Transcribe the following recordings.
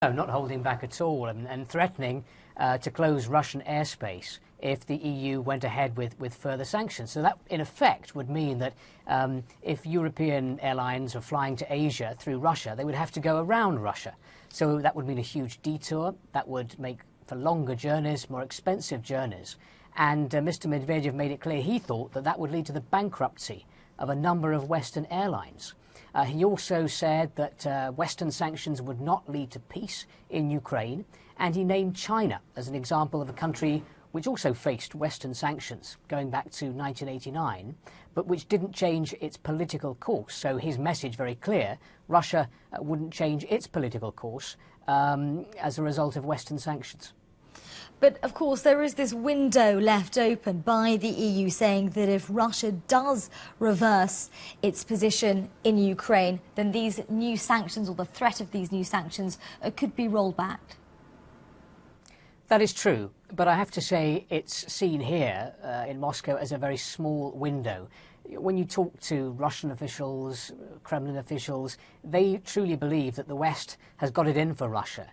No, not holding back at all, and threatening to close Russian airspace if the EU went ahead with further sanctions. So that, in effect, would mean that if European airlines were flying to Asia through Russia, they would have to go around Russia. So that would mean a huge detour. That would make for longer journeys, more expensive journeys. And Mr. Medvedev made it clear he thought that that would lead to the bankruptcy of a number of Western airlines. He also said that Western sanctions would not lead to peace in Ukraine, and he named China as an example of a country which also faced Western sanctions going back to 1989, but which didn't change its political course. So his message very clear: Russia wouldn't change its political course as a result of Western sanctions. But, of course, there is this window left open by the EU saying that if Russia does reverse its position in Ukraine, then these new sanctions, or the threat of these new sanctions, could be rolled back. That is true, but I have to say it's seen here in Moscow as a very small window. When you talk to Russian officials, Kremlin officials, they truly believe that the West has got it in for Russia.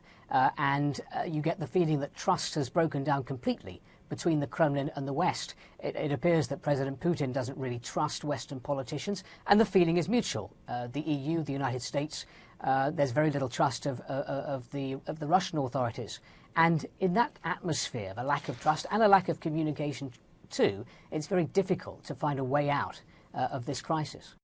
And you get the feeling that trust has broken down completely between the Kremlin and the West. It appears that President Putin doesn't really trust Western politicians, and the feeling is mutual. The EU, the United States, there's very little trust of the Russian authorities. And in that atmosphere, the lack of trust and a lack of communication too, it's very difficult to find a way out of this crisis.